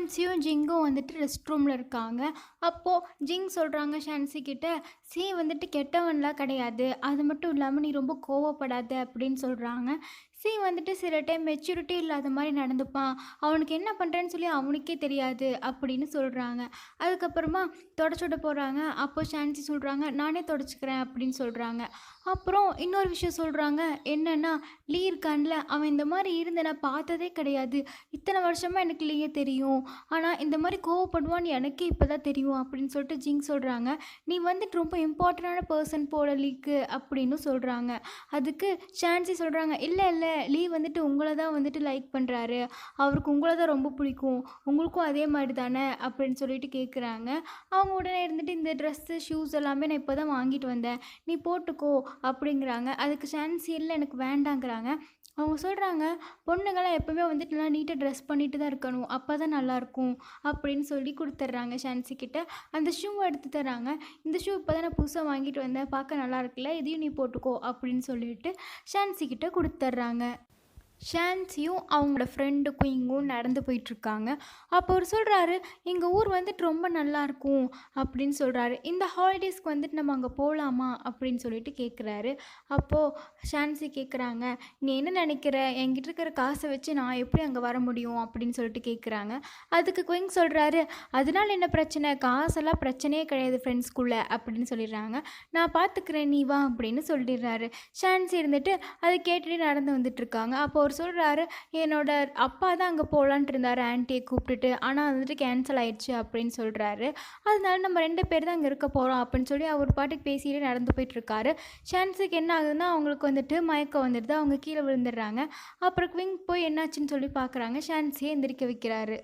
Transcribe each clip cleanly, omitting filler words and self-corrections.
ஷான்சியும் ஜிங்கும் வந்துட்டு ரெஸ்ட் ரூமில் இருக்காங்க. அப்போது ஜிங் சொல்கிறாங்க ஷான்சி கிட்ட, "சி வந்துட்டு கெட்டவன்லாம் கிடையாது, அது மட்டும் இல்லாமல் நீ ரொம்ப கோவப்படாத" அப்படின்னு சொல்கிறாங்க. சி வந்துட்டு சில டைம் மெச்சூரிட்டி இல்லாத மாதிரி நடந்துப்பான், அவனுக்கு என்ன பண்ணுறேன்னு சொல்லி அவனுக்கே தெரியாது அப்படின்னு சொல்கிறாங்க. அதுக்கப்புறமா தொடச்சு விட போகிறாங்க. அப்போ ஷான்சி சொல்கிறாங்க, "நானே தொடச்சிக்கிறேன்" அப்படின்னு சொல்கிறாங்க. அப்புறம் இன்னொரு விஷயம் சொல்கிறாங்க, என்னென்னா லீ இருக்கான்ல, அவன் இந்த மாதிரி இருந்து நான் பார்த்ததே கிடையாது, இத்தனை வருஷமாக எனக்கு லீயே தெரியும், ஆனால் இந்த மாதிரி கோவப்படுவான்னு எனக்கே இப்போ தான் தெரியும் அப்படின்னு சொல்லிட்டு ஜிங் சொல்கிறாங்க. "நீ வந்துட்டு ரொம்ப இம்பார்ட்டண்டான பர்சன் போல லீக்கு" அப்படின்னு சொல்கிறாங்க. அதுக்கு ஷான்சி சொல்கிறாங்க, "இல்லை இல்லை, லீ வந்துட்டு உங்களை தான் வந்துட்டு லைக் பண்ணுறாரு, அவருக்கு உங்களை தான் ரொம்ப பிடிக்கும், உங்களுக்கும் அதே மாதிரி தானே" அப்படின்னு சொல்லிட்டு கேட்குறாங்க. அவங்க உடனே இருந்துட்டு, "இந்த ட்ரெஸ்ஸு ஷூஸ் எல்லாமே நான் இப்போ தான் வாங்கிட்டு வந்தேன், நீ போட்டுக்கோ" அப்படிங்கிறாங்க. அதுக்கு ஷான்சி, "இல்லை எனக்கு வேண்டாங்கிறாங்க." அவங்க சொல்கிறாங்க, "பொண்ணுங்கள்லாம் எப்போவுமே வந்துட்டு நல்லா நீட்டாக ட்ரெஸ் பண்ணிட்டு தான் இருக்கணும், அப்போ தான் நல்லாயிருக்கும்" அப்படின்னு சொல்லி கொடுத்துட்றாங்க ஷான்சி கிட்ட. அந்த ஷூவை எடுத்து தராங்க. "இந்த ஷூ இப்போ தான் நான் புதுசாக வாங்கிட்டு வந்தேன், பார்க்க நல்லா இருக்குல்ல, இதையும் நீ போட்டுக்கோ" அப்படின்னு சொல்லிட்டு ஷான்சி கிட்ட கொடுத்துட்றாங்க. ஷான்சியும் அவங்களோட ஃப்ரெண்டு குயிங்கும் நடந்து போயிட்டுருக்காங்க. அப்போ அவர் சொல்கிறாரு, "எங்கள் ஊர் வந்துட்டு ரொம்ப நல்லாயிருக்கும்" அப்படின்னு சொல்கிறாரு. "இந்த ஹாலிடேஸ்க்கு வந்துட்டு நம்ம அங்கே போகலாமா" அப்படின்னு சொல்லிட்டு கேட்குறாரு. அப்போது ஷான்சி கேட்குறாங்க, "நீ என்ன நினைக்கிற, என்கிட்ட இருக்கிற காசை வச்சு நான் எப்படி அங்கே வர முடியும்" அப்படின்னு சொல்லிட்டு கேட்குறாங்க. அதுக்கு குயிங் சொல்கிறாரு, "அதனால என்ன பிரச்சனை, காசெல்லாம் பிரச்சனையே கிடையாது ஃப்ரெண்ட்ஸ்குள்ளே" அப்படின்னு சொல்லிடுறாங்க. "நான் பார்த்துக்கிறேன், நீ வா" அப்படின்னு சொல்லிடுறாரு. ஷான்சி இருந்துட்டு அதை கேட்டுட்டு நடந்து வந்துட்டுருக்காங்க. அப்போ அவர் சொல்கிறாரு, "என்னோட அப்பா தான் அங்கே போகலான்ட்டு இருந்தார் ஆன்ட்டியை கூப்பிட்டுட்டு, ஆனால் அது வந்துட்டு கேன்சல் ஆயிடுச்சு" அப்படின்னு சொல்கிறாரு. "அதனால நம்ம 2 பேர் தான் அங்கே இருக்க போகிறோம்" அப்படின்னு சொல்லி அவர் பாட்டுக்கு பேசிகிட்டே நடந்து போயிட்டுருக்காரு. ஷான்ஸுக்கு என்ன ஆகுதுன்னா, அவங்களுக்கு வந்துட்டு மயக்கம் வந்துடுது, அவங்க கீழே விழுந்துடுறாங்க. அப்புறம் குவிங் போய் என்னாச்சுன்னு சொல்லி பார்க்குறாங்க. ஷான்ஸியை எந்திரிக்க வைக்கிறாரு.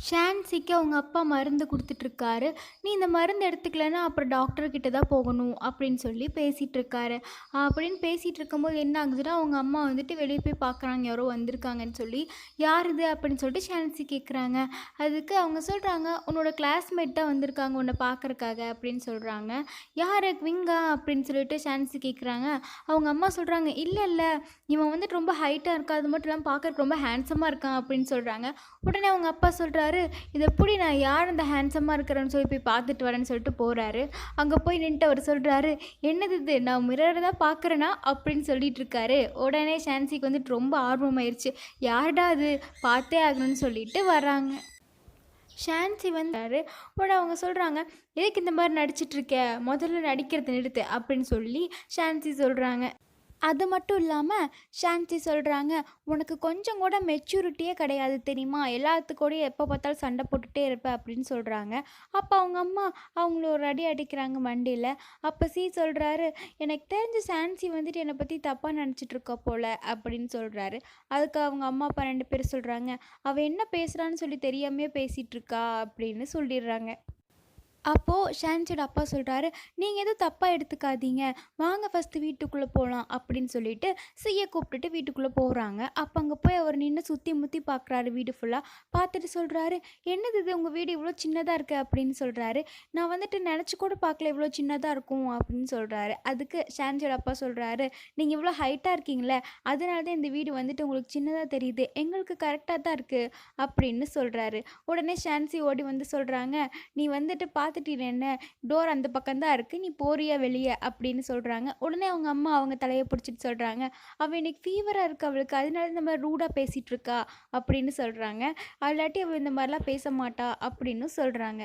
ஷான்சிக்கு அவங்க அப்பா மருந்து கொடுத்துட்ருக்காரு. "நீ இந்த மருந்து எடுத்துக்கலன்னா அப்புறம் டாக்டர்கிட்ட தான் போகணும்" அப்படின்னு சொல்லி பேசிகிட்ருக்காரு. அப்படின்னு பேசிகிட்டு இருக்கும்போது என்ன ஆகுதுன்னா, அவங்க அம்மா வந்துட்டு வெளியே போய் பார்க்குறாங்க, யாரோ வந்திருக்காங்கன்னு சொல்லி. "யார் இது?" அப்படின்னு சொல்லிட்டு ஷான்சி கேட்குறாங்க. அதுக்கு அவங்க சொல்கிறாங்க, "உன்னோட கிளாஸ்மேட் தான் வந்திருக்காங்க உன்னை பார்க்குறக்காக" அப்படின்னு சொல்கிறாங்க. "யார், குவிங்கா?" அப்படின்னு சொல்லிட்டு ஷான்சி கேட்குறாங்க. அவங்க அம்மா சொல்கிறாங்க, "இல்லை இல்லை, இவன் வந்துட்டு ரொம்ப ஹைட்டாக இருக்கான், அது மட்டும் இல்லாமல் பார்க்குறக்கு ரொம்ப ஹேண்ட்ஸமாக இருக்கான்" அப்படின்னு சொல்கிறாங்க. உடனே அவங்க அப்பா சொல்கிறாரு, "இதை எப்படி, நான் யார் அந்த ஹேண்ட்ஸமாக இருக்கிறேன்னு சொல்லி போய் பார்த்துட்டு வரேன்னு" சொல்லிட்டு போகிறாரு. அங்கே போய் நின்றுட்டு அவர் சொல்கிறாரு, "என்னது இது, நான் மிரரை தான் பார்க்குறேனா" அப்படின்னு சொல்லிட்டு இருக்காரு. உடனே ஷான்சிக்கு வந்துட்டு ரொம்ப ஆர்வமாயிருச்சு, "யார்டா அது, பார்த்தே ஆகணும்னு" சொல்லிட்டு வராங்க. ஷான்சி வந்தாரு. உடனே அவங்க சொல்கிறாங்க, "எதுக்கு இந்த மாதிரி நடிச்சிட்ருக்க, முதல்ல நடிக்கிறத நிறுத்து" அப்படின்னு சொல்லி ஷான்சி சொல்கிறாங்க. அது மட்டும் இல்லாமல் ஷான்சி சொல்கிறாங்க, "உனக்கு கொஞ்சம் கூட மெச்சூரிட்டியே கிடையாது தெரியுமா, எல்லாத்துக்கூடயும் எப்போ பார்த்தாலும் சண்டை போட்டுகிட்டே இருப்ப" அப்படின்னு சொல்கிறாங்க. அப்போ அவங்க அம்மா அவங்கள ஒரு அடி அடிக்கிறாங்க மண்டையில். அப்போ சி சொல்கிறாரு, "எனக்கு தெரிஞ்ச ஷான்சி வந்துட்டு என்னை பற்றி தப்பாக நினச்சிட்ருக்கா போல்" அப்படின்னு சொல்கிறாரு. அதுக்கு அவங்க அம்மா அப்பா 2 பேர் சொல்கிறாங்க, "அவள் என்ன பேசுகிறான்னு சொல்லி தெரியாமையே பேசிகிட்ருக்கா" அப்படின்னு சொல்லிடுறாங்க. அப்போது ஷான்சியோட அப்பா சொல்கிறாரு, "நீங்கள் எதுவும் தப்பாக எடுத்துக்காதீங்க, வாங்க ஃபஸ்ட்டு வீட்டுக்குள்ளே போகலாம்" அப்படின்னு சொல்லிட்டு சியை கூப்பிட்டுட்டு வீட்டுக்குள்ளே போகிறாங்க. அப்போ அங்கே போய் அவர் நின்று சுற்றி முற்றி பார்க்குறாரு வீடு ஃபுல்லாக. பார்த்துட்டு சொல்கிறாரு, "என்னது இது, உங்கள் வீடு இவ்வளோ சின்னதாக இருக்குது" அப்படின்னு சொல்கிறாரு. "நான் வந்துட்டு நினச்சி கூட பார்க்கல இவ்வளோ சின்னதாக இருக்கும்" அப்படின்னு சொல்கிறாரு. அதுக்கு ஷான்சியோட அப்பா சொல்கிறாரு, "நீங்கள் இவ்வளோ ஹைட்டாக இருக்கீங்களே, அதனால தான் இந்த வீடு வந்துட்டு உங்களுக்கு சின்னதாக தெரியுது, எங்களுக்கு கரெக்டாக தான் இருக்குது" அப்படின்னு சொல்கிறாரு. உடனே ஷான்சி ஓடி வந்து சொல்கிறாங்க, "நீ வந்துட்டு பார்த்துட்டு என்ன, டோர் அந்த பக்கம் தான் இருக்குது, நீ போறியா வெளியே" அப்படின்னு சொல்கிறாங்க. உடனே அவங்க அம்மா அவங்க தலையை பிடிச்சிட்டு சொல்கிறாங்க, "அவள் இன்னைக்கு ஃபீவராக இருக்கு அவளுக்கு, அதனால இந்த மாதிரி ரூடாக பேசிகிட்டு இருக்கா" அப்படின்னு சொல்கிறாங்க. "அல்லாட்டி அவள் இந்த மாதிரிலாம் பேச மாட்டா" அப்படின்னு சொல்கிறாங்க.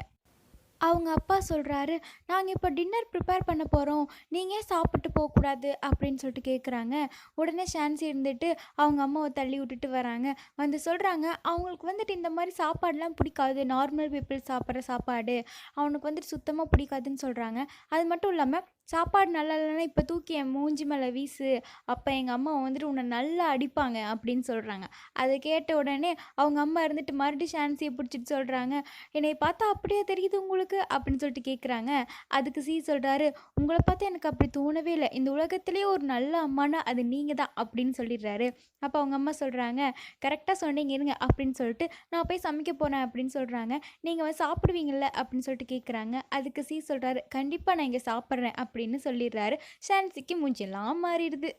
அவங்க அப்பா சொல்கிறாரு, "நாங்கள் இப்போ டின்னர் ப்ரிப்பேர் பண்ண போகிறோம், நீங்கள் ஏன் சாப்பிட்டு போகக்கூடாது" அப்படின்னு சொல்லிட்டு கேட்குறாங்க. உடனே ஷான்சி இருந்துட்டு அவங்க அம்மாவை தள்ளி விட்டுட்டு வராங்க. வந்து சொல்கிறாங்க, அவங்களுக்கு வந்துட்டு இந்த மாதிரி சாப்பாடுலாம் பிடிக்காது, நார்மல் பீப்புள் சாப்பிட்ற சாப்பாடு அவனுக்கு வந்துட்டு சுத்தமாக பிடிக்காதுன்னு சொல்கிறாங்க. அது மட்டும் இல்லாமல், "சாப்பாடு நல்லா இல்லைன்னா இப்போ தூக்கி என் மூஞ்சி மேலே வீசு, அப்போ எங்கள் அம்மா வந்துட்டு உன்னை நல்லா அடிப்பாங்க" அப்படின்னு சொல்கிறாங்க. அதை கேட்ட உடனே அவங்க அம்மா இருந்துட்டு மறுபடியும் ஷான்சியை பிடிச்சிட்டு சொல்கிறாங்க, "என்னைய பார்த்தா அப்படியே தெரியுது உங்களுக்கு" அப்படின்னு சொல்லிட்டு கேட்குறாங்க. அதுக்கு சி சொல்கிறாரு, "உங்களை பார்த்தா எனக்கு அப்படி தோணவே இல்லை, இந்த உலகத்திலேயே ஒரு நல்ல அம்மானா அது நீங்கள் தான்" அப்படின்னு சொல்லிடுறாரு. அப்போ அவங்க அம்மா சொல்கிறாங்க, "கரெக்டாக சொன்னீங்க, இருங்க" அப்படின்னு சொல்லிட்டு, "நான் போய் சமைக்க போகிறேன்" அப்படின்னு சொல்கிறாங்க. "நீங்கள் வந்து சாப்பிடுவீங்கள்ல" அப்படின்னு சொல்லிட்டு கேட்குறாங்க. அதுக்கு சி சொல்கிறாரு, "கண்டிப்பாக நான் இங்கே சாப்பிட்றேன்" அப்படின்னு சொல்லிடுறாரு. ஷான்சிக்கு மூஞ்செல்லாம் மாறிடுது.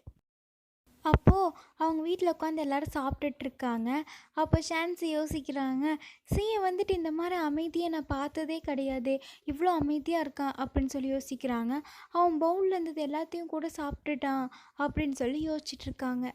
அப்போது அவங்க வீட்டில் உட்காந்து எல்லாரும் சாப்பிட்டுட்ருக்காங்க. அப்போ ஷான்சி யோசிக்கிறாங்க, சீயை வந்துட்டு இந்த மாதிரி அமைதியை நான் பார்த்ததே கிடையாது, இவ்வளோ அமைதியாக இருக்கான் அப்படின்னு சொல்லி யோசிக்கிறாங்க. அவன் பவுலில் இருந்தது எல்லாத்தையும் கூட சாப்பிட்டுட்டான் அப்படின்னு சொல்லி யோசிச்சுட்ருக்காங்க.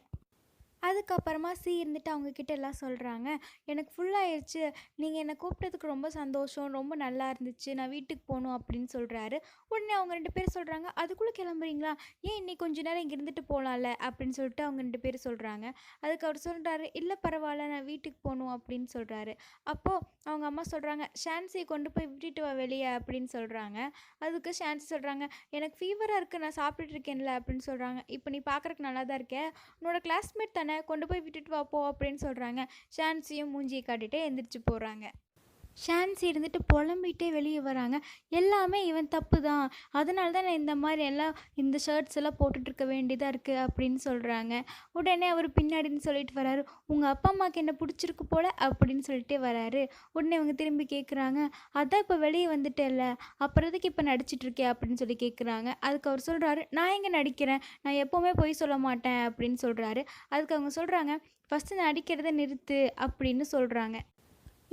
அதுக்கப்புறமா இருந்துட்டு அவங்கக்கிட்ட எல்லாம் சொல்கிறாங்க, எனக்கு ஃபுல்லாகிடுச்சு, நீங்கள் என்னை கூப்பிட்டதுக்கு ரொம்ப சந்தோஷம், ரொம்ப நல்லா இருந்துச்சு, நான் வீட்டுக்கு போகணும் அப்படின்னு சொல்கிறாரு. உடனே அவங்க 2 பேரும் சொல்கிறாங்க, அதுக்குள்ளே கிளம்புறீங்களா, ஏன் இன்னைக்கு கொஞ்ச நேரம் இங்கே இருந்துட்டு போகலாம்ல அப்படின்னு சொல்லிட்டு அவங்க 2 பேரும் சொல்கிறாங்க. அதுக்கு அவர் சொல்கிறாரு, இல்லை பரவாயில்ல, நான் வீட்டுக்கு போகணும் அப்படின்னு சொல்கிறாரு. அப்போது அவங்க அம்மா சொல்கிறாங்க, ஷான்சியை கொண்டு போய் விட்டுட்டு வா வெளியே அப்படின்னு சொல்கிறாங்க. அதுக்கு ஷான்சி சொல்கிறாங்க, எனக்கு ஃபீவராக இருக்குது, நான் சாப்பிட்டுட்டு இருக்கேன்ல அப்படின்னு சொல்கிறாங்க. இப்போ நீ பார்க்குறக்கு நல்லா தான் இருக்க, உன்னோட கிளாஸ்மேட் தானே, கொண்டு போய் விட்டுட்டு வா போ அப்படின்னு சொல்கிறாங்க. ஷான்சியும் மூஞ்சியை காட்டிகிட்டே எந்திரிச்சு போகிறாங்க. ஷான்சி இருந்துட்டு புலம்பிகிட்டே வெளியே வராங்க. எல்லாமே இவன் தப்பு தான், அதனால தான் நான் இந்த மாதிரி எல்லாம் இந்த ஷர்ட்ஸ் எல்லாம் போட்டுட்ருக்க வேண்டியதாக இருக்குது அப்படின்னு சொல்கிறாங்க. உடனே அவர் பின்னாடின்னு சொல்லிட்டு வராரு, உங்கள் அப்பா அம்மாவுக்கு என்ன பிடிச்சிருக்கு போல் அப்படின்னு சொல்லிட்டே வராரு. உடனே அவங்க திரும்பி கேட்குறாங்க, அதான் இப்போ வெளியே வந்துட்டேல்ல, அப்புறம் எதுக்கு இப்போ நடிச்சிட்ருக்கே அப்படின்னு சொல்லி கேட்குறாங்க. அதுக்கு அவர் சொல்கிறாரு, நான் எங்கே நடிக்கிறேன், நான் எப்போவுமே பொய் சொல்ல மாட்டேன் அப்படின்னு சொல்கிறாரு. அதுக்கு அவங்க சொல்கிறாங்க, ஃபஸ்ட்டு நடிக்கிறத நிறுத்து அப்படின்னு சொல்கிறாங்க.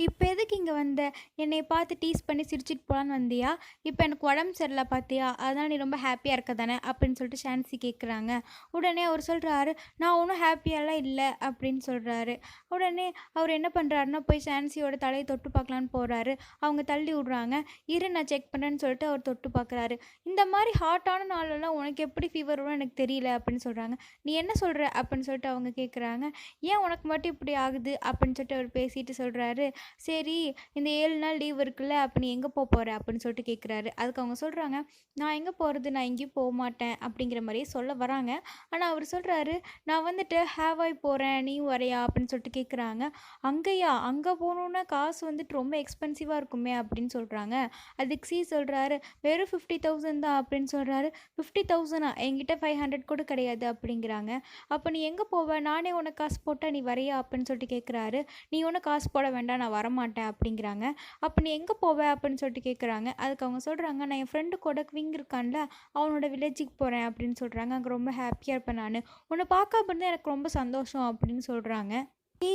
இப்போ எதுக்கு இங்கே வந்த, என்னை பார்த்து டீஸ் பண்ணி சிரிச்சிட்டு போகலான்னு வந்தியா, இப்போ எனக்கு உடம்பு சரியில்லை பார்த்தியா, அதனால் நீ ரொம்ப ஹாப்பியாக இருக்க தானே அப்படின்னு சொல்லிட்டு ஷான்சி கேட்குறாங்க. உடனே அவர் சொல்கிறாரு, நான் ஒன்றும் ஹாப்பியாலாம் இல்லை அப்படின்னு சொல்கிறாரு. உடனே அவர் என்ன பண்ணுறாருன்னா போய் ஷான்சியோட தலையை தொட்டு பார்க்கலான்னு போகிறாரு. அவங்க தள்ளி விட்றாங்க. இரு நான் செக் பண்ணுறேன்னு சொல்லிட்டு அவர் தொட்டு பார்க்குறாரு. இந்த மாதிரி ஹாட்டான நாளெல்லாம் உனக்கு எப்படி ஃபீவர் வரும் எனக்கு தெரியல அப்படின்னு சொல்கிறாங்க. நீ என்ன சொல்கிற அப்படின்னு சொல்லிட்டு அவங்க கேட்குறாங்க. ஏன் உனக்கு மட்டும் இப்படி ஆகுது அப்படின்னு சொல்லிட்டு அவர் பேசிட்டு சொல்கிறாரு, சரி இந்த 7 நாள் லீவ் இருக்குல்ல, அப்போ நீ எங்கே போகிற அப்படின்னு சொல்லிட்டு கேட்குறாரு. அதுக்கு அவங்க சொல்கிறாங்க, நான் எங்கே போகிறது, நான் எங்கேயும் போக மாட்டேன் அப்படிங்கிற மாதிரியே சொல்ல வராங்க. ஆனால் அவர் சொல்கிறாரு, நான் வந்துட்டு ஹேவாய் போகிறேன், நீ வரையா அப்படின்னு சொல்லிட்டு கேட்குறாங்க. அங்கேயா, அங்கே போகணுன்னா காசு வந்துட்டு ரொம்ப எக்ஸ்பென்சிவாக இருக்குமே அப்படின்னு சொல்கிறாங்க. அதுக்கு சொல்கிறாரு, வெறும் 50,000 தான் அப்படின்னு சொல்கிறாரு. 50,000 என்கிட்ட 500 கூட கிடையாது அப்படிங்கிறாங்க. அப்போ நீ எங்கே போவ, நானே உனக்கு காசு போட்டால் நீ வரையா அப்படின்னு சொல்லிட்டு கேட்குறாரு. நீ ஒன்றும் காசு போட வேண்டாம், நான் வரமாட்டேன் அப்படிங்கிறாங்க. அப்போ நீ எங்கே போவ அப்படின்னு சொல்லிட்டு கேட்குறாங்க. அதுக்கு அவங்க சொல்கிறாங்க, நான் என் ஃப்ரெண்டு கூட குவிங் இருக்கான்ல, அவனோட வில்லேஜுக்கு போகிறேன் அப்படின்னு சொல்கிறாங்க. அங்கே ரொம்ப ஹாப்பியாக இருப்பேன் நான், உன்னை பார்க்க அப்படின்னா எனக்கு ரொம்ப சந்தோஷம் அப்படின்னு சொல்கிறாங்க.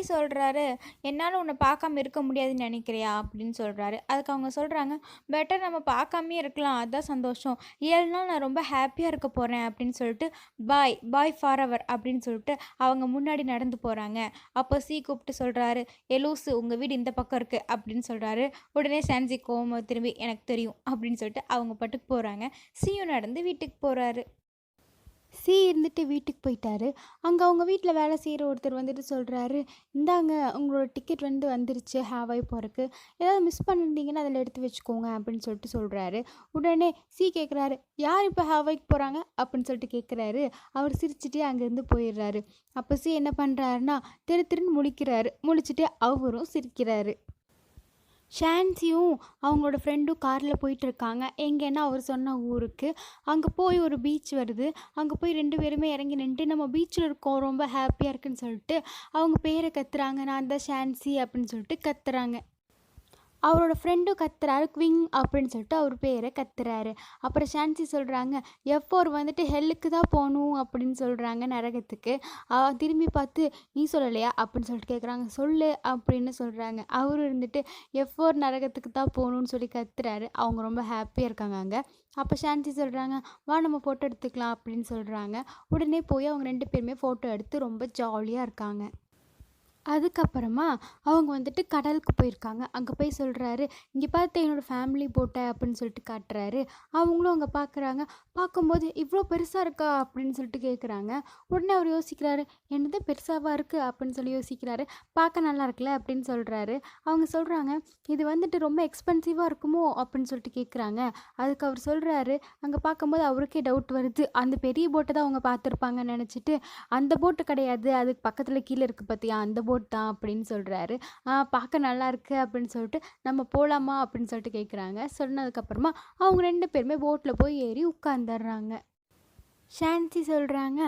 சொல்கிறாரு, என்னால் உன்னை பார்க்காம இருக்க முடியாதுன்னு நினைக்கிறியா அப்படின்னு சொல்கிறாரு. அதுக்கு அவங்க சொல்கிறாங்க, பெட்டர் நம்ம பார்க்காமே இருக்கலாம், அதுதான் சந்தோஷம், 7 நாள் நான் ரொம்ப ஹாப்பியாக இருக்க போகிறேன் அப்படின்னு சொல்லிட்டு பாய் பாய் ஃபார் எவர் அப்படின்னு சொல்லிட்டு அவங்க முன்னாடி நடந்து போகிறாங்க. அப்போ கூப்பிட்டு சொல்கிறாரு, லூசு உங்கள் வீடு இந்த பக்கம் இருக்குது அப்படின்னு சொல்கிறாரு. உடனே சான்சி கோவம் திரும்பி எனக்கு தெரியும் அப்படின்னு சொல்லிட்டு அவங்க பாட்டுக்கு போகிறாங்க. சீயும் நடந்து வீட்டுக்கு போகிறாரு. இருந்துட்டு வீட்டுக்கு போயிட்டாரு. அங்கே அவங்க வீட்டில் வேலை செய்கிற ஒருத்தர் வந்துட்டு சொல்கிறாரு, இந்தாங்க உங்களோட டிக்கெட் வந்துருச்சு ஹாவாய் போகிறக்கு, ஏதாவது மிஸ் பண்ணியிருந்தீங்கன்னா அதில் எடுத்து வச்சுக்கோங்க அப்படின்னு சொல்லிட்டு சொல்கிறாரு. உடனே கேட்குறாரு, யார் இப்போ ஹாவாய்க்கு போகிறாங்க அப்படின்னு சொல்லிட்டு கேட்குறாரு. அவர் சிரிச்சுட்டே அங்கேருந்து போயிடுறாரு. அப்போ என்ன பண்ணுறாருன்னா திருன்னு முழிக்கிறாரு. முழிச்சுட்டு அவரும் சிரிக்கிறாரு. ஷான்சியும் அவங்களோட ஃப்ரெண்டும் காரில் போயிட்டுருக்காங்க. எங்கேன்னா அவர் சொன்ன ஊருக்கு. அங்கே போய் ஒரு பீச் வருது. அங்கே போய் 2 பேருமே இறங்கி நின்றுட்டு நம்ம பீச்சில் இருக்கோம், ரொம்ப ஹாப்பியாக இருக்குன்னு சொல்லிட்டு அவங்க பேரை கத்துறாங்க. நான் தான் ஷான்சி அப்படின்னு சொல்லிட்டு கத்துறாங்க. அவரோட ஃப்ரெண்டும் கத்துறாரு, குவிங் அப்படின்னு சொல்லிட்டு அவர் பேரை கத்துறாரு. அப்புறம் ஷான்சி சொல்கிறாங்க, F4 வந்துட்டு ஹெல்லுக்கு தான் போகணும் அப்படின்னு சொல்கிறாங்க, நரகத்துக்கு. திரும்பி பார்த்து நீ சொல்லலையா அப்படின்னு சொல்லிட்டு கேட்குறாங்க. சொல்லு அப்படின்னு சொல்கிறாங்க. அவரு இருந்துட்டு F4 நரகத்துக்கு தான் போகணுன்னு சொல்லி கத்துறாரு. அவங்க ரொம்ப ஹாப்பியாக இருக்காங்க அங்கே. அப்போ ஷான்சி சொல்கிறாங்க, வா நம்ம ஃபோட்டோ எடுத்துக்கலாம் அப்படின்னு சொல்கிறாங்க. உடனே போய் அவங்க 2 பேருமே ஃபோட்டோ எடுத்து ரொம்ப ஜாலியாக இருக்காங்க. அதுக்கப்புறமா அவங்க வந்துட்டு கடலுக்கு போயிருக்காங்க. அங்கே போய் சொல்கிறாரு, இங்கே பார்த்து என்னோடய ஃபேமிலி போட்டை அப்படின்னு சொல்லிட்டு காட்டுறாரு. அவங்களும் அங்கே பார்க்குறாங்க. பார்க்கும்போது இவ்வளோ பெருசாக இருக்கா அப்படின்னு சொல்லிட்டு கேட்குறாங்க. உடனே அவர் யோசிக்கிறாரு, என்னது பெருசாவாக இருக்குது அப்படின்னு சொல்லி யோசிக்கிறாரு. பார்க்க நல்லா இருக்குல்ல அப்படின்னு சொல்கிறாரு. அவங்க சொல்கிறாங்க, இது வந்துட்டு ரொம்ப எக்ஸ்பென்சிவாக இருக்குமோ அப்படின்னு சொல்லிட்டு கேட்குறாங்க. அதுக்கு அவர் சொல்கிறாரு, அங்கே பார்க்கும்போது அவருக்கே டவுட் வருது, அந்த பெரிய போட்டை தான் அவங்க பார்த்துருப்பாங்கன்னு நினச்சிட்டு, அந்த போட்டு கிடையாது, அதுக்கு பக்கத்தில் கீழே இருக்குது பார்த்தியா அந்த போட் தான் அப்படின்னு சொல்கிறாரு. பார்க்க நல்லா இருக்குது அப்படின்னு சொல்லிட்டு நம்ம போகலாமா அப்படின்னு சொல்லிட்டு கேட்குறாங்க. சொன்னதுக்கப்புறமா அவங்க 2 பேருமே போட்டில் போய் ஏறி உட்காந்துடுறாங்க. ஷான்சி சொல்கிறாங்க,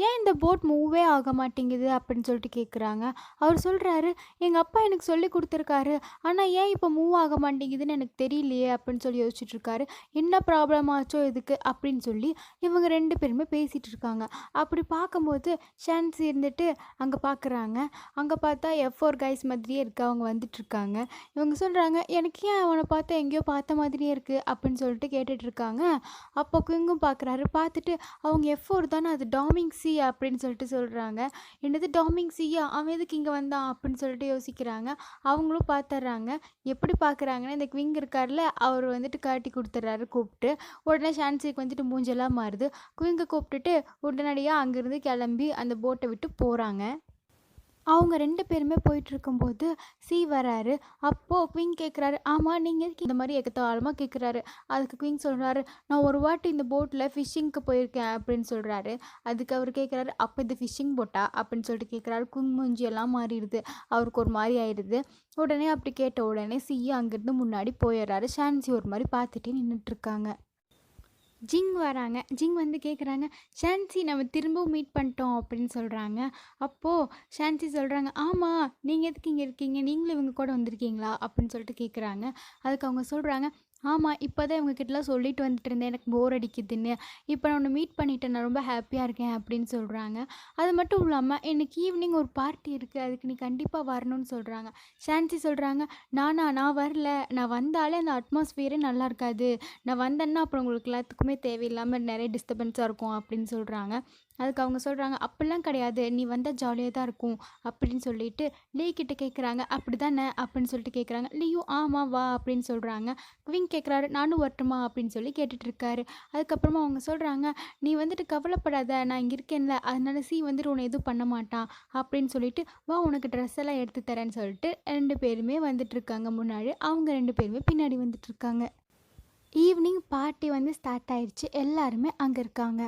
ஏன் இந்த போட் மூவே ஆக மாட்டேங்குது அப்படின்னு சொல்லிட்டு கேட்குறாங்க. அவர் சொல்கிறாரு, எங்கள் அப்பா எனக்கு சொல்லி கொடுத்துருக்காரு, ஆனால் ஏன் இப்போ மூவ் ஆக மாட்டேங்குதுன்னு எனக்கு தெரியலையே அப்படின்னு சொல்லி யோசிச்சுட்டு இருக்காரு. என்ன ப்ராப்ளம் ஆச்சோ இதுக்கு அப்படின்னு சொல்லி இவங்க ரெண்டு பேருமே பேசிகிட்டு இருக்காங்க. அப்படி பார்க்கும்போது ஷான்சி இருந்துட்டு அங்கே பார்க்குறாங்க. அங்கே பார்த்தா F4 கைஸ் மாதிரியே இருக்கு, அவங்க வந்துட்டுருக்காங்க. இவங்க சொல்கிறாங்க, எனக்கு ஏன் அவனை பார்த்தா எங்கேயோ பார்த்த மாதிரியே இருக்குது அப்படின்னு சொல்லிட்டு கேட்டுட்ருக்காங்க. அப்போ குயிங்கும் பார்க்குறாரு. பார்த்துட்டு அவங்க F4 தானே, அது டாமிங் சி அப்படின்னு சொல்லிட்டு சொல்கிறாங்க. என்னது டாமிங் சியா, அவன் எதுக்கு இங்கே வந்தான் அப்படின்னு சொல்லிட்டு யோசிக்கிறாங்க. அவங்களும் பார்த்துட்றாங்க. எப்படி பார்க்குறாங்கன்னா, இந்த குவிங் இருக்கார்ல, அவர் வந்துட்டு காட்டி கொடுத்துட்றாரு கூப்பிட்டு. உடனே ஷான்சிக்கு வந்துட்டு மூஞ்செல்லாம் மாறுது. குவிங்கை கூப்பிட்டுட்டு உடனடியாக அங்கேருந்து கிளம்பி அந்த போட்டை விட்டு போகிறாங்க. அவங்க ரெண்டு பேருமே போயிட்டுருக்கும்போது சி வராரு. அப்போது குயின் கேட்குறாரு, ஆமாம் நீங்கள் எதுக்கு இந்த மாதிரி எக்கத்தாளமாக கேட்குறாரு. அதுக்கு குயின் சொல்கிறாரு, நான் ஒரு வாட்டி இந்த போட்டில் ஃபிஷ்ஷிங்க்கு போயிருக்கேன் அப்படின்னு சொல்கிறாரு. அதுக்கு அவர் கேட்குறாரு, அப்போ இது ஃபிஷ்ஷிங் போட்டா அப்படின்னு சொல்லிட்டு கேட்குறாரு. குயின் மூஞ்சி எல்லாம் மாறிடுது, அவருக்கு ஒரு மாதிரி ஆயிடுது. உடனே அப்படி கேட்ட உடனே சி அங்கேருந்து முன்னாடி போயிடுறாரு. ஷான்சி ஒரு மாதிரி பார்த்துட்டே நின்றுட்டுருக்காங்க. ஜிங் வராங்க. ஜிங் வந்து கேட்குறாங்க, ஷான்சி நம்ம திரும்பவும் மீட் பண்ணிட்டோம் அப்படின்னு சொல்கிறாங்க. அப்போது ஷான்சி சொல்கிறாங்க, ஆமாம் நீங்கள் எதுக்கு இங்கே இருக்கீங்க, நீங்களும் இவங்க கூட வந்திருக்கீங்களா அப்படின்னு சொல்லிட்டு கேட்குறாங்க. அதுக்கு அவங்க சொல்கிறாங்க, ஆமாம் இப்போ தான் இவங்ககிட்டலாம் சொல்லிட்டு வந்துட்டு இருந்தேன், எனக்கு போர் அடிக்குதுன்னு. இப்போ நான் உன்னை மீட் பண்ணிட்டேன், நான் ரொம்ப ஹாப்பியாக இருக்கேன் அப்படின்னு சொல்கிறாங்க. அது மட்டும் இல்லாமல் இன்னைக்கு ஈவினிங் ஒரு பார்ட்டி இருக்குது, அதுக்கு நீ கண்டிப்பாக வரணும்னு சொல்கிறாங்க. ஷான்சி சொல்கிறாங்க, நான் வரல, நான் வந்தாலே அந்த அட்மாஸ்ஃபியரே நல்லா இருக்காது, நான் வந்தேன்னா அப்புறம் உங்களுக்கு எல்லாத்துக்குமே தேவையில்லாமல் நிறைய டிஸ்டர்பன்ஸாக இருக்கும் அப்படின்னு சொல்கிறாங்க. அதுக்கு அவங்க சொல்கிறாங்க, அப்படிலாம் கிடையாது, நீ வந்தால் ஜாலியாக தான் இருக்கும் அப்படின்னு சொல்லிட்டு லீ கிட்ட கேட்குறாங்க. அப்படி தானே அப்படின்னு சொல்லிட்டு கேட்குறாங்க. லீயும் ஆமாம் வா அப்படின்னு சொல்கிறாங்க. குவிங் கேட்குறாரு, நானும் வரட்டுமா அப்படின்னு சொல்லி கேட்டுட்ருக்காரு. அதுக்கப்புறமா அவங்க சொல்கிறாங்க, நீ வந்துட்டு கவலைப்படாத, நான் இங்கே இருக்கேன்ல, அதனால சி வந்துட்டு உன்னை எதுவும் பண்ண மாட்டான் அப்படின்னு சொல்லிட்டு, வா உனக்கு ட்ரெஸ் எல்லாம் எடுத்து தரேன்னு சொல்லிட்டு ரெண்டு பேருமே வந்துட்டுருக்காங்க முன்னாடி, அவங்க ரெண்டு பேருமே பின்னாடி வந்துட்டுருக்காங்க. ஈவினிங் பார்ட்டி வந்து ஸ்டார்ட் ஆயிடுச்சு. எல்லாருமே அங்கே இருக்காங்க.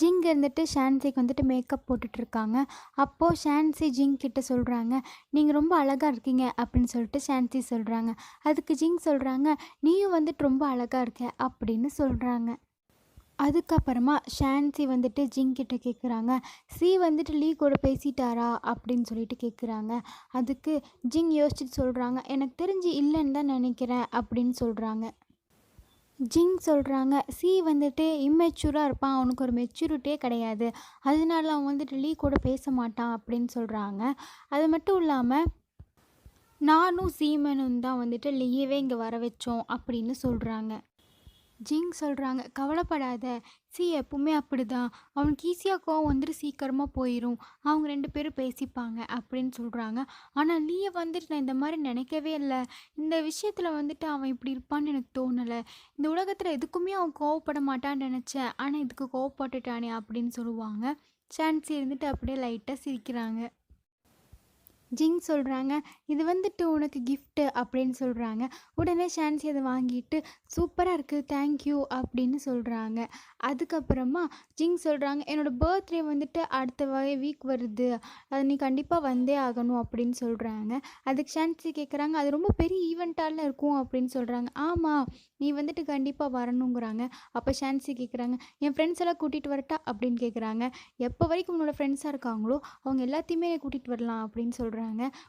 ஜிங் இருந்துட்டு ஷான்சிக்கு வந்துட்டு மேக்கப் போட்டுட்ருக்காங்க. அப்போது ஷான்சி ஜிங் கிட்ட சொல்கிறாங்க, நீங்கள் ரொம்ப அழகாக இருக்கீங்க அப்படின்னு சொல்லிட்டு ஷான்சி சொல்கிறாங்க. அதுக்கு ஜிங் சொல்கிறாங்க, நீயும் வந்துட்டு ரொம்ப அழகாக இருக்க அப்படின்னு சொல்கிறாங்க. அதுக்கப்புறமா ஷான்சி வந்துட்டு ஜிங் கிட்ட கேட்குறாங்க, சி வந்துட்டு லீ கூட பேசிட்டாரா அப்படின்னு சொல்லிட்டு கேட்குறாங்க. அதுக்கு ஜிங் யோசிச்சுட்டு சொல்கிறாங்க, எனக்கு தெரிஞ்சு இல்லைன்னு தான் நினைக்கிறேன் அப்படின்னு சொல்கிறாங்க. ஜிங் சொல்கிறாங்க, சி வந்துட்டு இம்மெச்சூராக இருப்பான், அவனுக்கு ஒரு மெச்சூரிட்டியே கிடையாது, அதனால அவன் வந்துட்டு லீ கூட பேச மாட்டான் அப்படின்னு சொல்கிறாங்க. அது மட்டும் இல்லாமல் நானும் சீமனும் தான் வந்துட்டு லீயவே இங்கே வர வச்சோம் அப்படின்னு சொல்கிறாங்க. ஜிங் சொல்கிறாங்க, கவலைப்படாத, சி எப்பவுமே அப்படி தான், அவனுக்கு ஈஸியாக கோவம் வந்துட்டு சீக்கிரமாக போயிடும், அவங்க ரெண்டு பேரும் பேசிப்பாங்க அப்படின்னு சொல்கிறாங்க. ஆனால் லீயை வந்துட்டு நான் இந்த மாதிரி நினைக்கவே இல்லை, இந்த விஷயத்தில் வந்துட்டு அவன் இப்படி இருப்பான்னு எனக்கு தோணலை, இந்த உலகத்தில் எதுக்குமே அவன் கோவப்பட மாட்டான்னு நினச்சேன், ஆனால் இதுக்கு கோவப்பட்டுட்டானே அப்படின்னு சொல்லுவாங்க. சான்சி இருந்துட்டு அப்படியே லைட்டாக சிரிக்கிறாங்க. ஜிங் சொல்கிறாங்க, இது வந்துட்டு உனக்கு கிஃப்ட்டு அப்படின்னு சொல்கிறாங்க. உடனே ஷான்சி அதை வாங்கிட்டு சூப்பராக இருக்குது தேங்க்யூ அப்படின்னு சொல்கிறாங்க. அதுக்கப்புறமா ஜிங் சொல்கிறாங்க, என்னோடய பர்த்டே வந்துட்டு அடுத்த வீக் வருது, அது நீ கண்டிப்பாக வந்தே ஆகணும் அப்படின்னு சொல்கிறாங்க. அதுக்கு ஷான்சி கேட்குறாங்க, அது ரொம்ப பெரிய ஈவெண்ட்டால இருக்கும் அப்படின்னு சொல்கிறாங்க. ஆமாம் நீ வந்துட்டு கண்டிப்பாக வரணுங்கிறாங்க. அப்போ ஷான்சி கேட்குறாங்க, என் ஃப்ரெண்ட்ஸ் எல்லாம் கூட்டிகிட்டு வரட்டா அப்படின்னு கேட்குறாங்க. எப்போ வரைக்கும் உன்னோட ஃப்ரெண்ட்ஸாக இருக்காங்களோ அவங்க எல்லாத்தையுமே கூட்டிகிட்டு வரலாம் அப்படின்னு சொல்கிறாங்க.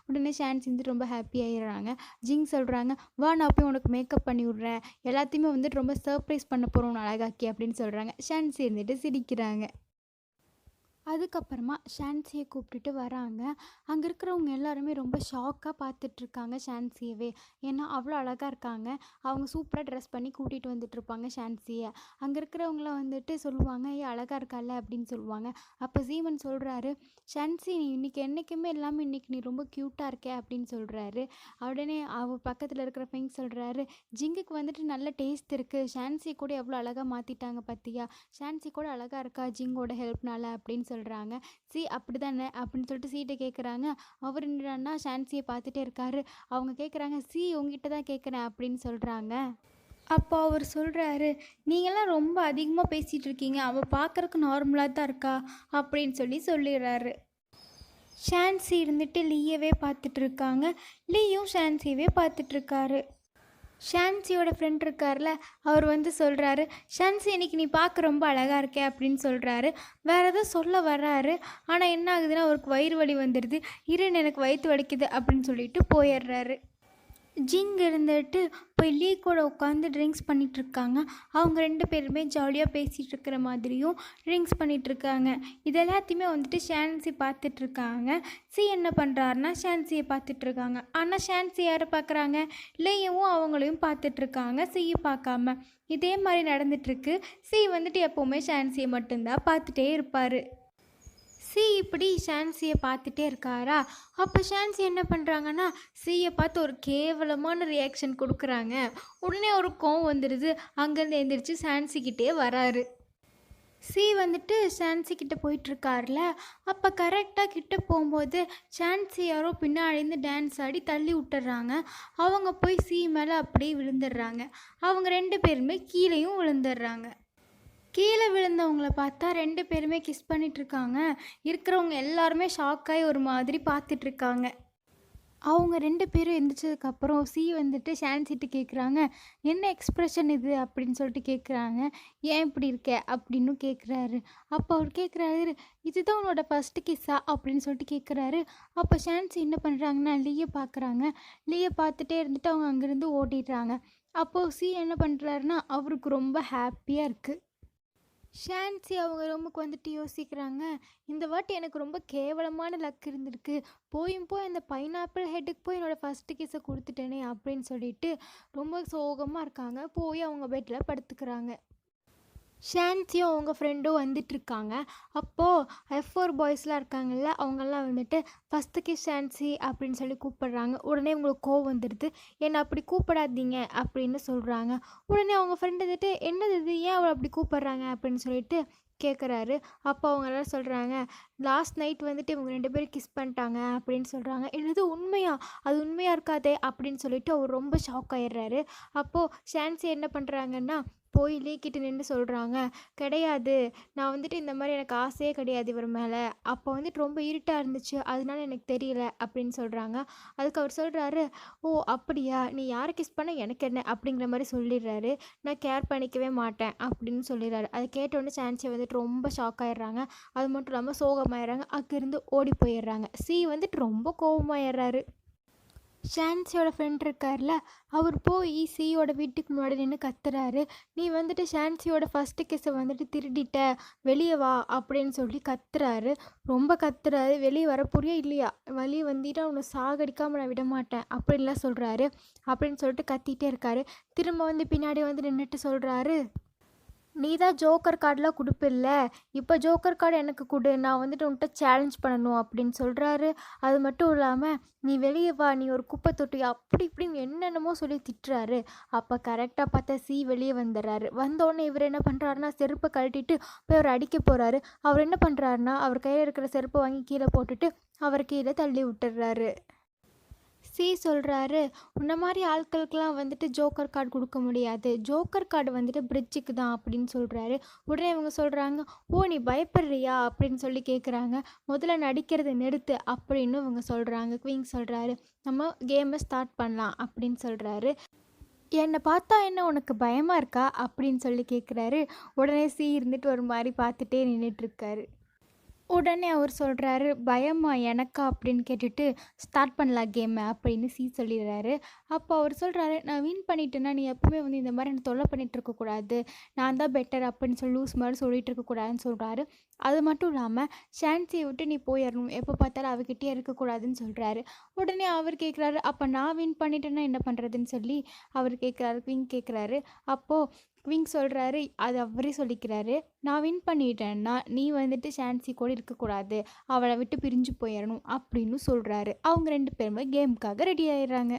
உடனே ஷான்சி வந்துட்டு ரொம்ப ஹாப்பி ஆகிடுறாங்க. ஜிங் சொல்கிறாங்க, வா நான் போய் உனக்கு மேக்கப் பண்ணி விட்றேன், எல்லாத்தையுமே வந்துட்டு ரொம்ப சர்ப்ரைஸ் பண்ண போகிறோம் அழகாக்கி அப்படின்னு சொல்கிறாங்க. ஷான்சி இருந்துட்டு சிரிக்கிறாங்க. அதுக்கப்புறமா ஷான்சியை கூப்பிட்டுட்டு வராங்க. அங்கே இருக்கிறவங்க எல்லாருமே ரொம்ப ஷாக்காக பார்த்துட்ருக்காங்க ஷான்சியவே. ஏன்னா அவ்வளோ அழகாக இருக்காங்க. அவங்க சூப்பராக ட்ரெஸ் பண்ணி கூட்டிகிட்டு வந்துட்டுருப்பாங்க ஷான்சியை. அங்கே இருக்கிறவங்களாம் வந்துட்டு சொல்லுவாங்க, ஏ அழகாக இருக்கால அப்படின்னு சொல்லுவாங்க. அப்போ சீமன் சொல்கிறாரு, ஷான்சி நீ இன்றைக்கி என்றைக்குமே இல்லாமல் இன்றைக்கி நீ ரொம்ப க்யூட்டாக இருக்கே அப்படின்னு சொல்கிறாரு. உடனே அவள் பக்கத்தில் இருக்கிற ஃப்ரெண்ட் சொல்கிறாரு, ஜிங்குக்கு வந்துட்டு நல்ல டேஸ்ட் இருக்குது, ஷான்சி கூட எவ்வளோ அழகாக மாற்றிட்டாங்க பார்த்தியா, ஷான்சி கூட அழகாக இருக்கா ஜிங்கோட ஹெல்ப்னால அப்படின்னு சொல்கிறாங்க. சி அப்படி தானே அப்படின்னு சொல்லிட்டு சீட்டை கேட்குறாங்க. அவர் என்னடான்னா ஷான்சியை பார்த்துட்டே இருக்காரு. அவங்க கேட்குறாங்க, சி உங்ககிட்ட தான் கேட்குறேன் அப்படின்னு சொல்கிறாங்க. அப்போ அவர் சொல்கிறாரு, நீங்களாம் ரொம்ப அதிகமாக பேசிகிட்டு இருக்கீங்க, அவள் பார்க்குறக்கு நார்மலாக தான் இருக்கா அப்படின்னு சொல்லிடுறாரு. ஷான்சி இருந்துட்டு லீயவே பார்த்துட்ருக்காங்க. லீயும் ஷான்சியவே பார்த்துட்ருக்காரு. ஷான்சியோட ஃப்ரெண்ட் இருக்கார்ல, அவர் வந்து சொல்கிறாரு, ஷான்சி இன்னைக்கு நீ பார்க்க ரொம்ப அழகாக இருக்கே அப்படின்னு சொல்கிறாரு. வேறு ஏதோ சொல்ல வர்றாரு. ஆனால் என்ன ஆகுதுன்னா அவருக்கு வயிறு வலி வந்துடுது. இருன்னு எனக்கு வயிற்று வலிக்குது அப்படின்னு சொல்லிட்டு போயிடுறாரு. ஜிங் இருந்துட்டு போய் லீ கூட உட்காந்து ட்ரிங்க்ஸ் பண்ணிகிட்ருக்காங்க. அவங்க 2 பேருமே ஜாலியாக பேசிகிட்டு இருக்கிற மாதிரியும் ட்ரிங்க்ஸ் பண்ணிகிட்ருக்காங்க. இது எல்லாத்தையுமே வந்துட்டு ஷான்சி பார்த்துட்ருக்காங்க. சி என்ன பண்ணுறாருன்னா ஷான்சியை பார்த்துட்ருக்காங்க. ஆனால் ஷான்சி யாரை பார்க்குறாங்க? லேயவும் அவங்களையும் பார்த்துட்ருக்காங்க, சியை பார்க்காம. இதே மாதிரி நடந்துகிட்ருக்கு. சி வந்துட்டு எப்போவுமே ஷான்சியை மட்டும்தான் பார்த்துட்டே இருப்பார். சி இப்படி ஷான்சியை பார்த்துட்டே இருக்காரா? அப்போ ஷான்சி என்ன பண்ணுறாங்கன்னா சியை பார்த்து ஒரு கேவலமான ரியாக்ஷன் கொடுக்குறாங்க. உடனே ஒரு கோவம் வந்துடுது. அங்கேருந்து எழுந்திரிச்சு ஷான்சிக்கிட்டே வராரு. சி வந்துட்டு ஷான்சி கிட்ட போயிட்டுருக்கார்ல, அப்போ கரெக்டாக கிட்ட போகும்போது ஷான்சி யாரோ பின்னாடிருந்து டான்ஸ் ஆடி தள்ளி விட்டுறாங்க. அவங்க போய் சி மேலே அப்படியே விழுந்துடுறாங்க. அவங்க 2 பேருமே கீழேயும் விழுந்துடுறாங்க. கீழே விழுந்தவங்கள பார்த்தா 2 பேருமே கிஸ் பண்ணிகிட்ருக்காங்க. இருக்கிறவங்க எல்லாருமே ஷாக்காகி ஒரு மாதிரி பார்த்துட்ருக்காங்க. அவங்க 2 பேரும் எந்திரிச்சதுக்கப்புறம் சி வந்துட்டு ஷான்சிட்டு கேட்குறாங்க, என்ன எக்ஸ்ப்ரெஷன் இது அப்படின்னு சொல்லிட்டு கேட்குறாங்க. ஏன் இப்படி இருக்க அப்படின்னு கேட்குறாரு. அப்போ அவர் கேட்குறாரு, இதுதான் உன்னோட ஃபஸ்ட்டு கிஸ்ஸா அப்படின்னு சொல்லிட்டு கேட்குறாரு. அப்போ ஷான்சி என்ன பண்ணுறாங்கன்னா லீயை பார்க்குறாங்க. லீயை பார்த்துட்டே இருந்துட்டு அவங்க அங்கேருந்து ஓடிடுறாங்க. அப்போது சி என்ன பண்ணுறாருன்னா அவருக்கு ரொம்ப ஹாப்பியாக இருக்குது. ஷான்சி அவங்க ரூமுக்கு வந்துட்டு யோசிக்கிறாங்க, இந்த வாட்டி எனக்கு ரொம்ப கேவலமான லக் இருந்திருக்கு. போயும் போய் அந்த பைனாப்பிள் ஹெட்டுக்கு போய் என்னோடய ஃபஸ்ட்டு கிஸ்ஸை கொடுத்துட்டேனே அப்படின்னு சொல்லிட்டு ரொம்ப சோகமாக இருக்காங்க. போய் அவங்க பெட்டில் படுத்துக்கிறாங்க. ஷான்சியும் அவங்க ஃப்ரெண்டும் வந்துட்டுருக்காங்க. அப்போது F4 பாய்ஸ்லாம் இருக்காங்கல்ல, அவங்கெல்லாம் வந்துட்டு ஃபஸ்ட்டு கிஸ் ஷான்சி அப்படின்னு சொல்லி கூப்பிட்றாங்க. உடனே உங்களுக்கு கோவம் வந்துடுது. என்னை அப்படி கூப்பிடாதீங்க அப்படின்னு சொல்கிறாங்க. உடனே அவங்க ஃப்ரெண்டு வந்துட்டு என்னது இது, ஏன் அவளை அப்படி கூப்பிட்றாங்க அப்படின்னு சொல்லிட்டு கேட்குறாரு. அப்போ அவங்க எல்லோரும் சொல்கிறாங்க, லாஸ்ட் நைட் வந்துட்டு இவங்க 2 பேரும் கிஸ் பண்ணிட்டாங்க அப்படின்னு சொல்கிறாங்க. என்னது உண்மையா? அது உண்மையாக இருக்காதே அப்படின்னு சொல்லிட்டு அவர் ரொம்ப ஷாக் ஆயிடுறாரு. அப்போது ஷான்சி என்ன பண்ணுறாங்கன்னா போய் லீ கிட்ட நின்று சொல்கிறாங்க, கிடையாது, நான் வந்துட்டு இந்த மாதிரி எனக்கு ஆசையே கிடையாது இவர் மேலே. அப்போ வந்துட்டு ரொம்ப இருட்டாக இருந்துச்சு, அதனால எனக்கு தெரியல அப்படின்னு சொல்கிறாங்க. அதுக்கு அவர் சொல்கிறாரு, ஓ அப்படியா, நீ யாரை கிஸ் பண்ண எனக்கு என்ன அப்படிங்கிற மாதிரி சொல்லிடுறாரு. நான் கேர் பண்ணிக்கவே மாட்டேன் அப்படின்னு சொல்லிடுறாரு. அதை கேட்டோடனே சான்சி வந்துட்டு ரொம்ப ஷாக் ஆயிடுறாங்க. அது மட்டும் இல்லாமல் சோகமாயிடுறாங்க. அங்கேருந்து ஓடி போயிடுறாங்க. சி வந்துட்டு ரொம்ப கோபமாயிடுறாரு. ஷான்சியோட ஃப்ரெண்ட் இருக்கார்ல, அவர் போய் சியோட வீட்டுக்கு முன்னாடி நின்று கத்துறாரு, நீ வந்துட்டு ஷான்சியோட ஃபஸ்ட்டு கிஸ்ஸை வந்துட்டு திருடிட்ட, வெளியே வா அப்படின்னு சொல்லி கத்துறாரு. ரொம்ப கத்துறாரு. வெளியே வர புரியா இல்லையா, வெளியே வந்துட்டு அவனை சாகடிக்காமல் நான் விட மாட்டேன் அப்படின்லாம் சொல்கிறாரு. அப்படின்னு சொல்லிட்டு கத்திகிட்டே இருக்காரு. திரும்ப வந்து பின்னாடி வந்து நின்றுட்டு சொல்கிறாரு, நீ தான் ஜோக்கர் கார்டெலாம் கொடுப்பில்ல, இப்போ ஜோக்கர் கார்டு எனக்கு கொடு, நான் வந்துட்டு உன்கிட்ட சேலஞ்ச் பண்ணணும் அப்படின்னு சொல்கிறாரு. அது மட்டும் இல்லாமல் நீ வெளியே வா, நீ ஒரு குப்பை தொட்டி அப்படி இப்படின்னு என்னென்னமோ சொல்லி திட்டுறாரு. அப்போ கரெக்டாக பார்த்தா சி வெளியே வந்துடுறாரு. வந்தோடனே இவர் என்ன பண்ணுறாருன்னா செருப்பை கழட்டிட்டு போய் அவர் அடிக்க போகிறாரு. அவர் என்ன பண்ணுறாருன்னா அவர் கையில் இருக்கிற செருப்பை வாங்கி கீழே போட்டுட்டு அவர் கீழே தள்ளி விட்டுடுறாரு. சி சொல்கிறாரு, உன்ன மாதிரி ஆட்களுக்கெலாம் வந்துட்டு ஜோக்கர் கார்டு கொடுக்க முடியாது, ஜோக்கர் கார்டு வந்துட்டு பிரிட்ஜுக்கு தான் அப்படின்னு சொல்கிறாரு. உடனே இவங்க சொல்கிறாங்க, ஓ நீ பயப்படுறியா அப்படின்னு சொல்லி கேட்குறாங்க. முதல்ல நடிக்கிறதை நிறுத்து அப்படின்னு இவங்க சொல்கிறாங்க. குவீன் சொல்கிறாரு, நம்ம கேமை ஸ்டார்ட் பண்ணலாம் அப்படின்னு சொல்கிறாரு. என்னை பார்த்தா என்ன உனக்கு பயமாக இருக்கா அப்படின்னு சொல்லி கேட்குறாரு. உடனே சி இருந்துட்டு ஒரு மாதிரி பார்த்துட்டே நின்றுட்டுருக்காரு. உடனே அவர் சொல்கிறாரு, பயமா எனக்கா அப்படின்னு கேட்டுட்டு ஸ்டார்ட் பண்ணலாம் கேமை அப்படின்னு சி சொல்லிடுறாரு. அப்போ அவர் சொல்கிறாரு, நான் வின் பண்ணிட்டேன்னா நீ எப்பவுமே வந்து இந்த மாதிரி என்ன தொல்லை பண்ணிகிட்டு இருக்கக்கூடாது, நான் தான் பெட்டர் அப்படின்னு சொல்லி லூஸ் மாதிரி சொல்லிகிட்டு இருக்கக்கூடாதுன்னு சொல்கிறாரு. அது மட்டும் இல்லாமல் ஷான்சியை விட்டு நீ போயிடணும், எப்போ பார்த்தாலும் அவகிட்டே இருக்கக்கூடாதுன்னு சொல்கிறாரு. உடனே அவர் கேட்குறாரு, அப்போ நான் வின் பண்ணிட்டேன்னா என்ன பண்ணுறதுன்னு சொல்லி அவர் கேட்குறாரு. குவிங் கேட்குறாரு. அப்போது குவிங் சொல்கிறாரு, அது அவரே சொல்லிக்கிறாரு, நான் வின் பண்ணிட்டேன்னா நீ வந்துட்டு ஷான்சி கூட இருக்கக்கூடாது, அவளை விட்டு பிரிஞ்சு போயிடணும் அப்படின்னு சொல்கிறாரு. அவங்க 2 பேருமே கேமுக்காக ரெடி ஆயிடுறாங்க.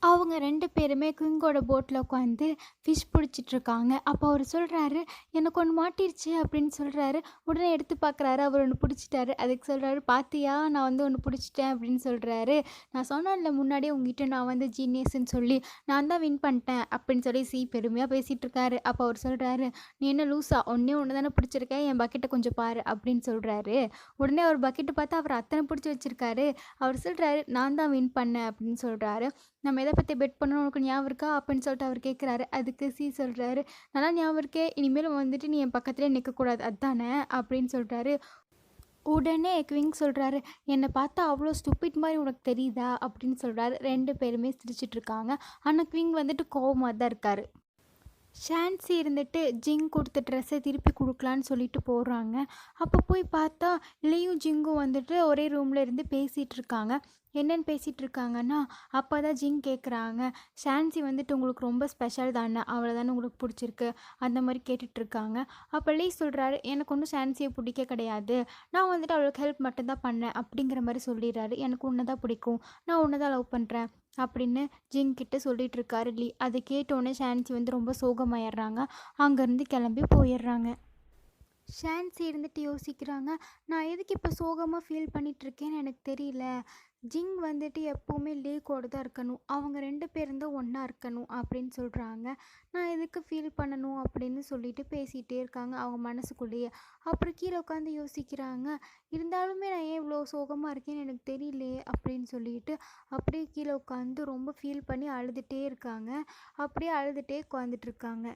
அவங்க 2 பேருமே குயிங்கோட போட்டில் உட்காந்து ஃபிஷ் பிடிச்சிட்ருக்காங்க. அப்போ அவர் சொல்கிறாரு, எனக்கு ஒன்று மாட்டிருச்சு அப்படின்னு சொல்கிறாரு. உடனே எடுத்து பார்க்குறாரு, அவர் ஒன்று பிடிச்சிட்டாரு. அதுக்கு சொல்கிறாரு, பார்த்தியா நான் வந்து ஒன்று பிடிச்சிட்டேன் அப்படின்னு சொல்கிறாரு. நான் சொன்னேன்ல முன்னாடியே உங்ககிட்ட நான் வந்து ஜீனியஸ்ன்னு சொல்லி, நான் தான் வின் பண்ணிட்டேன் அப்படின்னு சொல்லி சி பெருமையாக பேசிகிட்ருக்காரு. அப்போ அவர் சொல்கிறாரு, நீ என்ன லூஸா, ஒன்று தானே பிடிச்சிருக்கேன், என் பக்கெட்டை கொஞ்சம் பாரு அப்படின்னு சொல்கிறாரு. உடனே அவர் பக்கெட்டை பார்த்தா அவர் அத்தனை பிடிச்சி வச்சுருக்காரு. அவர் சொல்கிறாரு, நான் தான் வின் பண்ணேன் அப்படின்னு சொல்கிறாரு. நம்ம எதை பற்றி பெட் பண்ணணும் உனக்கு ஞாபகம் இருக்கா அப்படின்னு சொல்லிட்டு அவர் கேட்குறாரு. அதுக்கு சி சொல்கிறாரு, நல்லா ஞாபகம் இருக்கே, இனிமேல் வந்துட்டு நீ என் பக்கத்துலேயே நிற்கக்கூடாது அதானே அப்படின்னு சொல்கிறாரு. உடனே குவிங் சொல்கிறாரு, என்னை பார்த்தா அவ்வளோ ஸ்டூபிட் மாதிரி உனக்கு தெரியுதா அப்படின்னு சொல்கிறாரு. 2 பேருமே சிரிச்சிட்ருக்காங்க. ஆனால் குவிங் வந்துட்டு கோவமாக தான் இருக்கார். ஷான்சி இருந்துட்டு ஜிங் கொடுத்த ட்ரெஸ்ஸை திருப்பி கொடுக்கலான்னு சொல்லிட்டு போகிறாங்க. அப்போ போய் பார்த்தா லியும் ஜிங்கும் வந்துட்டு ஒரே ரூமில் இருந்து பேசிகிட்டு இருக்காங்க. என்னென்னு பேசிகிட்டு இருக்காங்கன்னா, அப்போ தான் ஜிங் கேட்குறாங்க, ஷான்சி வந்துட்டு உங்களுக்கு ரொம்ப ஸ்பெஷல் தானே, அவளை தானே உங்களுக்கு பிடிச்சிருக்கு அந்த மாதிரி கேட்டுட்ருக்காங்க. அப்போ லீ சொல்கிறாரு, எனக்கு ஒன்றும் ஷான்சியை பிடிக்க கிடையாது, நான் வந்துட்டு அவளுக்கு ஹெல்ப் மட்டும்தான் பண்ணேன் அப்படிங்கிற மாதிரி சொல்லிடுறாரு. எனக்கு உன்னை தான் பிடிக்கும், நான் உன்னை தான் லவ் பண்ணுறேன் அப்படின்னு ஜிங் கிட்ட சொல்லிட்டு இருக்காரு லீ. அதை கேட்டோன்னே ஷான்சி வந்து ரொம்ப சோகமாயிடுறாங்க. அங்கேருந்து கிளம்பி போயிடுறாங்க. ஷான்சி இருந்துட்டு யோசிக்கிறாங்க, நான் எதுக்கு இப்போ சோகமாக ஃபீல் பண்ணிகிட்ருக்கேன்னு எனக்கு தெரியல. ஜிங் வந்துட்டு எப்போவுமே லீ கூட தான் இருக்கணும், அவங்க 2 பேரும் தான் ஒன்றா இருக்கணும் அப்படின்னு சொல்கிறாங்க. நான் எதுக்கு ஃபீல் பண்ணணும் அப்படின்னு சொல்லிட்டு பேசிகிட்டே இருக்காங்க அவங்க மனசுக்குள்ளேயே. அப்புறம் கீழே உட்காந்து யோசிக்கிறாங்க, இருந்தாலுமே நான் ஏன் இவ்வளோ சோகமாக இருக்கேன்னு எனக்கு தெரியலையே அப்படின்னு சொல்லிட்டு அப்படியே கீழே உட்காந்து ரொம்ப ஃபீல் பண்ணி அழுதுகிட்டே இருக்காங்க. அப்படியே அழுதுகிட்டே உட்காந்துட்ருக்காங்க.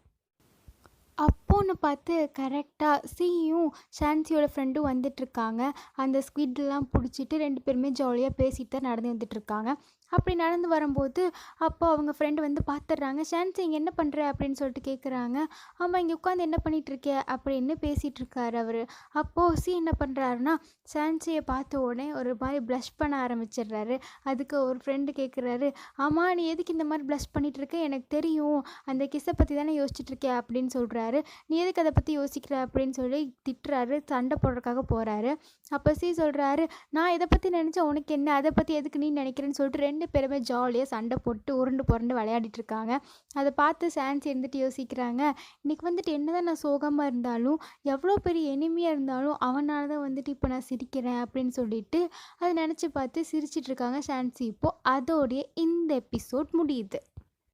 அப்போன்னு பார்த்து கரெக்டாக சீயும் ஷான்சியோட ஃப்ரெண்டும் வந்துட்டுருக்காங்க. அந்த ஸ்குவிட்லாம் பிடிச்சிட்டு 2 பேருமே ஜாலியாக பேசிட்டு தான் நடந்து வந்துட்டுருக்காங்க. அப்படி நடந்து வரும்போது அப்போ அவங்க ஃப்ரெண்டு வந்து பார்த்துடுறாங்க. ஷான்சி இங்கே என்ன பண்ணுற அப்படின்னு சொல்லிட்டு கேட்குறாங்க. ஆமாம், இங்கே உட்காந்து என்ன பண்ணிகிட்ருக்க அப்படின்னு பேசிகிட்ருக்காரு அவர். அப்போது சி என்ன பண்ணுறாருன்னா, ஷான்சியை பார்த்த உடனே ஒரு மாதிரி ப்ளஷ் பண்ண ஆரம்பிச்சிடுறாரு. அதுக்கு ஒரு ஃப்ரெண்டு கேட்குறாரு, ஆமாம் நீ எதுக்கு இந்த மாதிரி ப்ளஷ் பண்ணிகிட்ருக்க, எனக்கு தெரியும் அந்த கிஸ்ஸை பற்றி தானே யோசிச்சுட்ருக்க அப்படின்னு சொல்கிறாரு. நீ எதுக்கு அதை பற்றி யோசிக்கிற அப்படின்னு சொல்லி திட்டுறாரு, சண்டை போடுறதுக்காக போகிறாரு. அப்போ சி சொல்கிறாரு, நான் இதை பற்றி நினச்சா உனக்கு என்ன, அதை பற்றி எதுக்கு நீ நினைக்கிறேன்னு சொல்லிட்டு 2 பேருமே ஜாலியாக சண்டை போட்டு உருண்டு புரண்டு விளையாடிட்டு இருக்காங்க. அதை பார்த்து ஷான்சி இருந்துட்டு யோசிக்கிறாங்க, இன்றைக்கி வந்துட்டு என்ன தான் நான் சோகமாக இருந்தாலும் எவ்வளோ பெரிய எனிமியாக இருந்தாலும் அவனால தான் வந்துட்டு இப்போ நான் சிரிக்கிறேன் அப்படின்னு சொல்லிட்டு அதை நினச்சி பார்த்து சிரிச்சிட்ருக்காங்க ஷான்சி. இப்போது அதோடைய இந்த எபிசோட் முடியுது.